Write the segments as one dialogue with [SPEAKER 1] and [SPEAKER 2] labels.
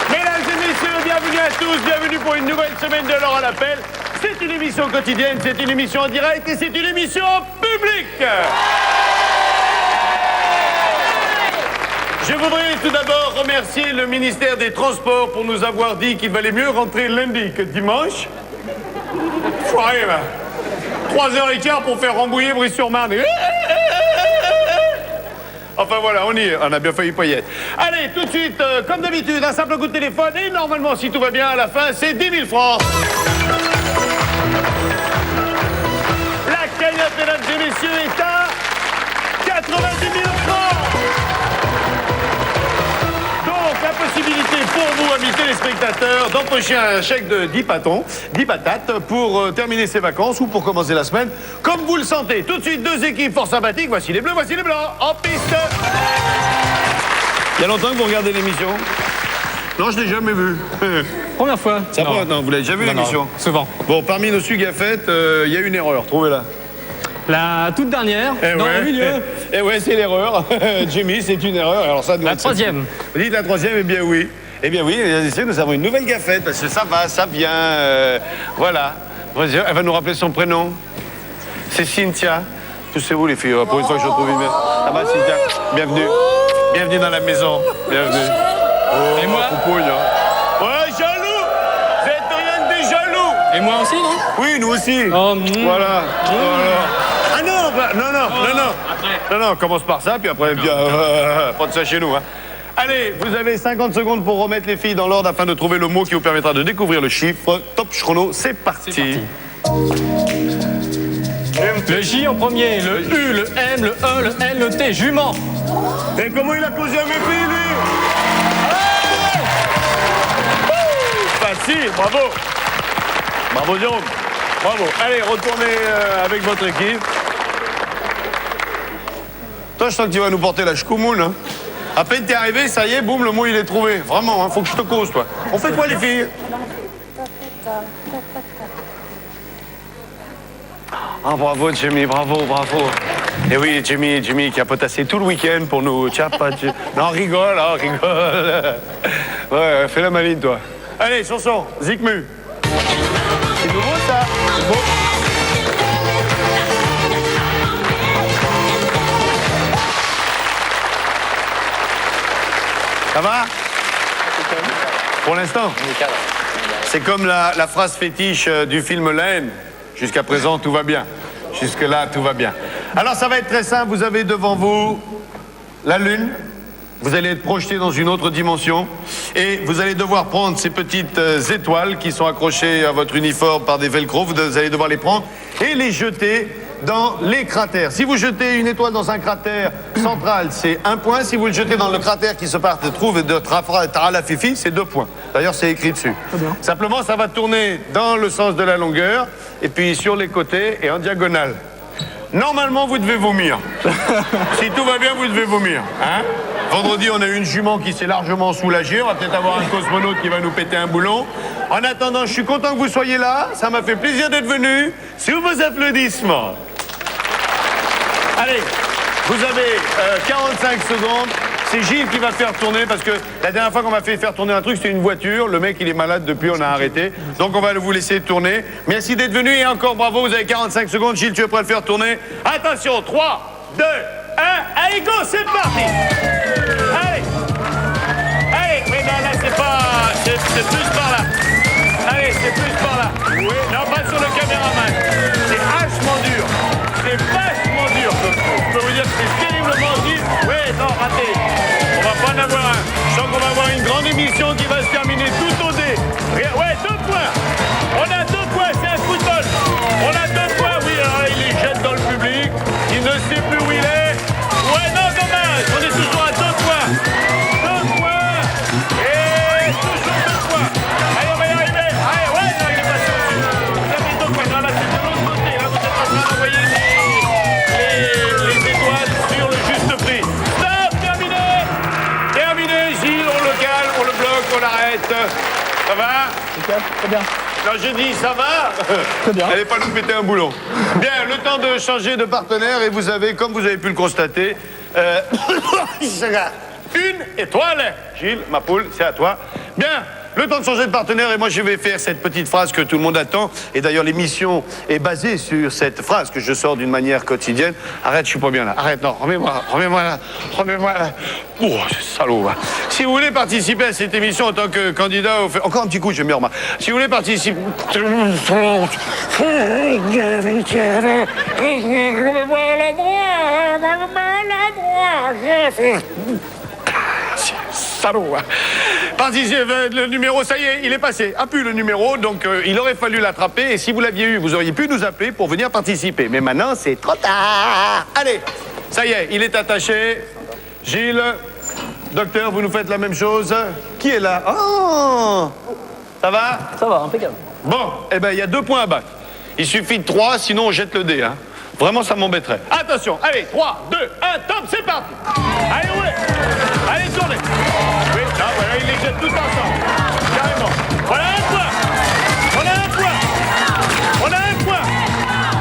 [SPEAKER 1] Mesdames et messieurs, bienvenue à tous, bienvenue pour une nouvelle semaine de l'heure à l'appel. C'est une émission quotidienne, c'est une émission en direct et c'est une émission publique. Je voudrais tout d'abord remercier le ministère des Transports pour nous avoir dit qu'il valait mieux rentrer lundi que dimanche. Foiré, là. 3h15 pour faire rembouiller Brie-sur-Marne. Enfin voilà, on y est, on a bien failli pas y être. Allez, tout de suite, comme d'habitude, un simple coup de téléphone et normalement, si tout va bien, à la fin, c'est 10 000 francs. La cagnotte, mesdames et messieurs, est à 90 000 francs. Donc, la possibilité pour vous, amis téléspectateurs, d'empocher un chèque de 10 patates pour terminer ses vacances ou pour commencer la semaine, comme vous le sentez. Tout de suite, deux équipes fort sympathiques. Voici les bleus, voici les blancs. En piste. Il y a longtemps que vous regardez l'émission? Non, je l'ai jamais vu.
[SPEAKER 2] Première fois.
[SPEAKER 1] Ça va? Non, vous l'avez déjà vu l'émission?
[SPEAKER 2] Souvent.
[SPEAKER 1] Bon, parmi nos sugafettes, il y a une erreur. Trouvez-la.
[SPEAKER 2] La toute dernière, le milieu.
[SPEAKER 1] Eh ouais, c'est l'erreur. Jimmy, c'est une erreur. Alors ça doit
[SPEAKER 2] La troisième.
[SPEAKER 1] Vous dites la troisième? Eh bien oui. Eh bien oui, ici, nous avons une nouvelle gaffette, parce que ça va, ça vient. Voilà. Elle va nous rappeler son prénom. C'est Cynthia. Poussez-vous, les filles, pour une fois que je retrouve une mère. Ah bah, Cynthia, bienvenue. Bienvenue dans la maison. Bienvenue. Oh,
[SPEAKER 2] et moi
[SPEAKER 1] poupouille, hein. Ouais, jaloux. Vous êtes rien que des jaloux.
[SPEAKER 2] Et moi aussi, non?
[SPEAKER 1] Oui, nous aussi.
[SPEAKER 2] Oh,
[SPEAKER 1] voilà. Ah non, bah, non, on commence par ça, puis après, pas de ça chez nous. Hein. Allez, vous avez 50 secondes pour remettre les filles dans l'ordre afin de trouver le mot qui vous permettra de découvrir le chiffre. Top chrono, c'est parti.
[SPEAKER 2] Le J en premier, le U, le M, le E, le L, le T, jument.
[SPEAKER 1] Et comment il a causé à mes filles, lui? Facile, bravo. Bravo, Jérôme. Bravo. Allez, retournez avec votre équipe. Toi, je sens que tu vas nous porter la chkoumoune, hein. À peine t'es arrivé, ça y est, boum, le mot, il est trouvé. Vraiment, hein, faut que je te cause, toi. On fait quoi, les filles? Ah, bravo, Jimmy, bravo. Et oui, Jimmy qui a potassé tout le week-end pour nous. Non, rigole. Ouais, fais la maline, toi. Allez, chanson, Zikmu. C'est nouveau, ça? Bon. Ça va? Pour l'instant? C'est comme la phrase fétiche du film Laine. Jusqu'à présent, tout va bien. Jusque-là, tout va bien. Alors, ça va être très simple. Vous avez devant vous la Lune. Vous allez être projeté dans une autre dimension. Et vous allez devoir prendre ces petites étoiles qui sont accrochées à votre uniforme par des velcro. Vous allez devoir les prendre et les jeter dans les cratères. Si vous jetez une étoile dans un cratère central, c'est 1 point. Si vous le jetez dans le cratère qui se trouve de Taralafifi, c'est 2 points. D'ailleurs, c'est écrit dessus. Simplement, ça va tourner dans le sens de la longueur, et puis sur les côtés et en diagonale. Normalement, vous devez vomir. Si tout va bien, vous devez vomir. Hein? Vendredi, on a eu une jument qui s'est largement soulagée. On va peut-être avoir un cosmonaute qui va nous péter un boulon. En attendant, je suis content que vous soyez là. Ça m'a fait plaisir d'être venu. Sous vos applaudissements. Allez, vous avez 45 secondes. C'est Gilles qui va faire tourner parce que la dernière fois qu'on m'a fait faire tourner un truc, c'était une voiture. Le mec, il est malade depuis, on a arrêté. Donc, on va vous laisser tourner. Merci d'être venu et encore bravo, vous avez 45 secondes. Gilles, tu es prêt à le faire tourner? Attention, 3, 2, 1. Allez, go, c'est parti. Allez. Allez, mais non, là, c'est pas... C'est plus par là. Allez, c'est plus par là. Oui. Non, pas sur le caméraman. C'est vachement dur. C'est vachement dur comme coup. Je peux vous dire que c'est terriblement dur. Oui, non, raté. On va pas en avoir un. Je sens qu'on va avoir une grande émission qui va se terminer tout au dé. Ouais, 2 points. On a 2 points, c'est un football. On a 2 points, oui, alors il les jette dans le public. Il ne sait plus où il est. Ouais, non, dommage. On est toujours à 2 points. 2 points. Et toujours 2 points. Allez, on va y arriver. Allez, ouais, non, il est passé au-dessus. qu'on arrête. Ça va?
[SPEAKER 2] Très bien.
[SPEAKER 1] Non, j'ai dit, ça va?
[SPEAKER 2] Très bien.
[SPEAKER 1] Allez pas nous péter un boulon. Bien, le temps de changer de partenaire et vous avez, comme vous avez pu le constater, une étoile. Gilles, ma poule, c'est à toi. Bien, le temps de changer de partenaire et moi je vais faire cette petite phrase que tout le monde attend. Et d'ailleurs l'émission est basée sur cette phrase que je sors d'une manière quotidienne. Arrête, je suis pas bien là. Arrête, non, remets-moi là. Oh, salaud, va. Si vous voulez participer à cette émission en tant que candidat au... Encore un petit coup, j'aime bien, Romain. Si vous voulez participer... Salaud, va. Participer, le numéro, ça y est, il est passé. A plus le numéro, donc il aurait fallu l'attraper. Et si vous l'aviez eu, vous auriez pu nous appeler pour venir participer. Mais maintenant, c'est trop tard. Allez, ça y est, il est attaché. Gilles, docteur, vous nous faites la même chose. Qui est là? Oh, ça va?
[SPEAKER 2] Ça va, impeccable.
[SPEAKER 1] Bon, eh ben, il y a 2 points à battre. Il suffit de 3, sinon on jette le dé. Hein. Vraiment, ça m'embêterait. Attention, allez, 3, 2, 1, top, c'est parti. Allez, roulez. Allez, tournez. Oui, là, voilà, ils les jettent tous ensemble. Carrément. Voilà un point. On a un point. On a un point.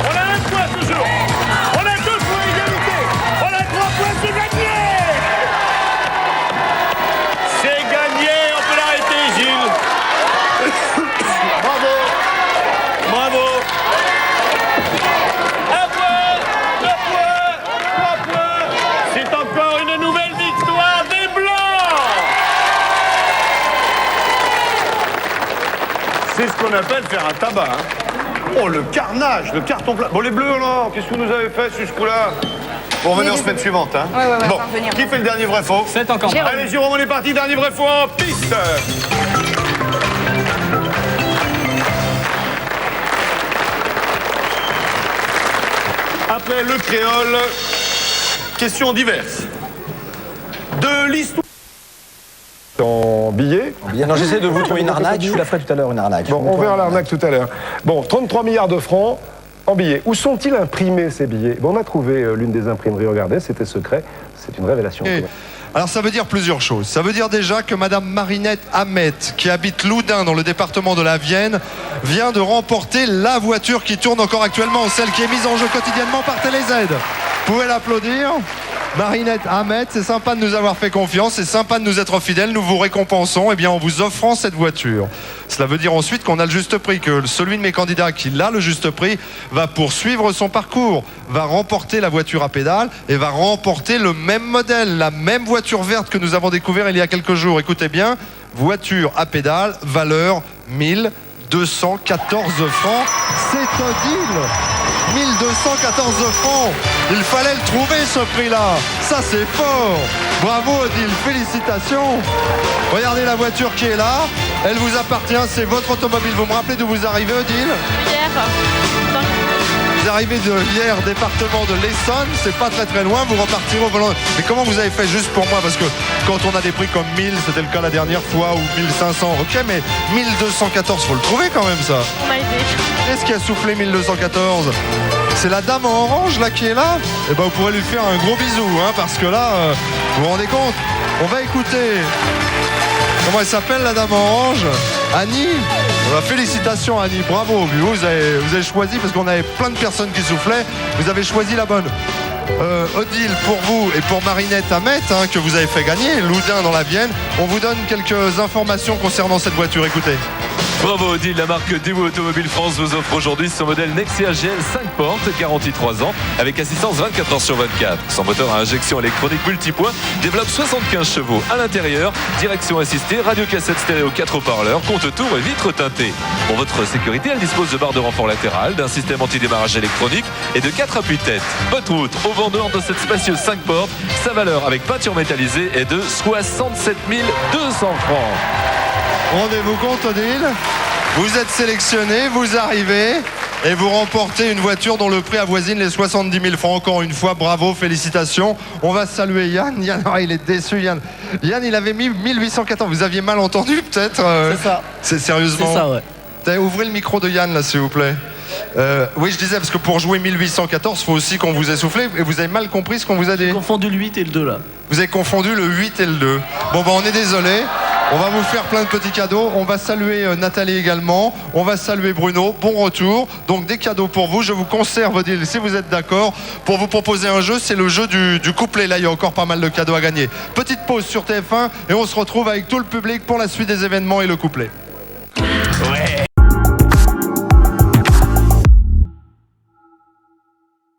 [SPEAKER 1] On a un point toujours. On a 2 points égalité. On a 3 points, c'est gagné. C'est gagné, on peut l'arrêter, Gilles. Bravo. Bravo. 1 point, 2 points, 3 points. C'est encore une nouvelle victoire des Blancs. C'est ce qu'on appelle faire un tabac. Hein. Oh, le carnage, le carton plat. Bon, les Bleus, alors, qu'est-ce que vous nous avez fait sur ce coup-là? Bon, revenez en semaine suivante. Hein.
[SPEAKER 3] Ouais,
[SPEAKER 1] bon, qui fait le dernier vrai-faux?
[SPEAKER 2] C'est encore
[SPEAKER 3] Jérôme.
[SPEAKER 1] Allez, Jérôme, on est parti. Dernier vrai-faux en piste. Après le créole, questions diverses. De l'histoire.
[SPEAKER 4] En billets.
[SPEAKER 5] Non, j'essaie de vous trouver une arnaque. Je vous la ferai tout à l'heure, une arnaque.
[SPEAKER 4] Bon, on verra l'arnaque tout à l'heure. Bon, 33 milliards de francs en billets. Où sont-ils imprimés, ces billets? Bon, on a trouvé l'une des imprimeries. Regardez, c'était secret. C'est une révélation.
[SPEAKER 6] Alors ça veut dire plusieurs choses. Ça veut dire déjà que Madame Marinette Ahmet, qui habite Loudun dans le département de la Vienne, vient de remporter la voiture qui tourne encore actuellement, celle qui est mise en jeu quotidiennement par TéléZ. Vous pouvez l'applaudir. Marinette Ahmet, c'est sympa de nous avoir fait confiance, c'est sympa de nous être fidèles, nous vous récompensons en vous offrant cette voiture. Cela veut dire ensuite qu'on a le juste prix, que celui de mes candidats qui a le juste prix va poursuivre son parcours, va remporter la voiture à pédales et va remporter le même modèle, la même voiture verte que nous avons découvert il y a quelques jours. Écoutez bien, voiture à pédales, valeur 1214 francs, c'est Odile. 1214 francs. Il fallait le trouver, ce prix-là. Ça, c'est fort. Bravo, Odile. Félicitations. Regardez la voiture qui est là. Elle vous appartient. C'est votre automobile. Vous me rappelez d'où vous arrivez, Odile?
[SPEAKER 3] Hier.
[SPEAKER 6] Vous arrivez de hier, département de l'Essonne. C'est pas très très loin. Vous repartirez au volant. Mais comment vous avez fait juste pour moi? Parce que quand on a des prix comme 1000, c'était le cas la dernière fois, ou 1500. Ok, mais 1214, faut le trouver quand même, ça.
[SPEAKER 3] On m'a aidé.
[SPEAKER 6] Qu'est-ce qui a soufflé 1214? C'est la dame en orange là qui est là? Eh ben vous pourrez lui faire un gros bisou, hein, parce que là, vous vous rendez compte? On va écouter. Comment elle s'appelle, la dame en orange? Annie. Félicitations, Annie, bravo. Vous avez choisi, parce qu'on avait plein de personnes qui soufflaient, vous avez choisi la bonne. Odile, pour vous et pour Marinette Ahmet, hein, que vous avez fait gagner, Loudun dans la Vienne, on vous donne quelques informations concernant cette voiture. Écoutez.
[SPEAKER 7] Bravo Odile, la marque Daewoo Automobile France vous offre aujourd'hui son modèle Nexia GL 5 portes, garantie 3 ans, avec assistance 24 heures sur 24. Son moteur à injection électronique multipoint développe 75 chevaux à l'intérieur, direction assistée, radio-cassette stéréo 4 haut-parleurs, compte-tours et vitres teintées. Pour votre sécurité, elle dispose de barres de renfort latérales, d'un système anti-démarrage électronique et de 4 appuis-tête. Bonne route au vendeur de cette spacieuse 5 portes. Sa valeur avec peinture métallisée est de 67 200 francs.
[SPEAKER 6] Rendez-vous compte, Odile? Vous êtes sélectionné, vous arrivez et vous remportez une voiture dont le prix avoisine les 70 000 francs. Encore une fois, bravo, félicitations. On va saluer Yann. Yann, il est déçu, Yann. Yann, il avait mis 1814. Vous aviez mal entendu, peut-être?
[SPEAKER 2] C'est ça.
[SPEAKER 6] C'est sérieusement?
[SPEAKER 2] C'est ça, ouais.
[SPEAKER 6] Ouvrez le micro de Yann, là, s'il vous plaît. Oui, je disais, parce que pour jouer 1814, il faut aussi qu'on vous ait soufflé. Et vous avez mal compris ce qu'on vous a dit.
[SPEAKER 2] J'ai confondu le 8 et le 2, là.
[SPEAKER 6] Vous avez confondu le 8 et le 2. Bon, ben, on est désolé. On va vous faire plein de petits cadeaux. On va saluer Nathalie également. On va saluer Bruno. Bon retour. Donc des cadeaux pour vous. Je vous conserve, si vous êtes d'accord, pour vous proposer un jeu. C'est le jeu du couplet. Là, il y a encore pas mal de cadeaux à gagner. Petite pause sur TF1 et on se retrouve avec tout le public pour la suite des événements et le couplet.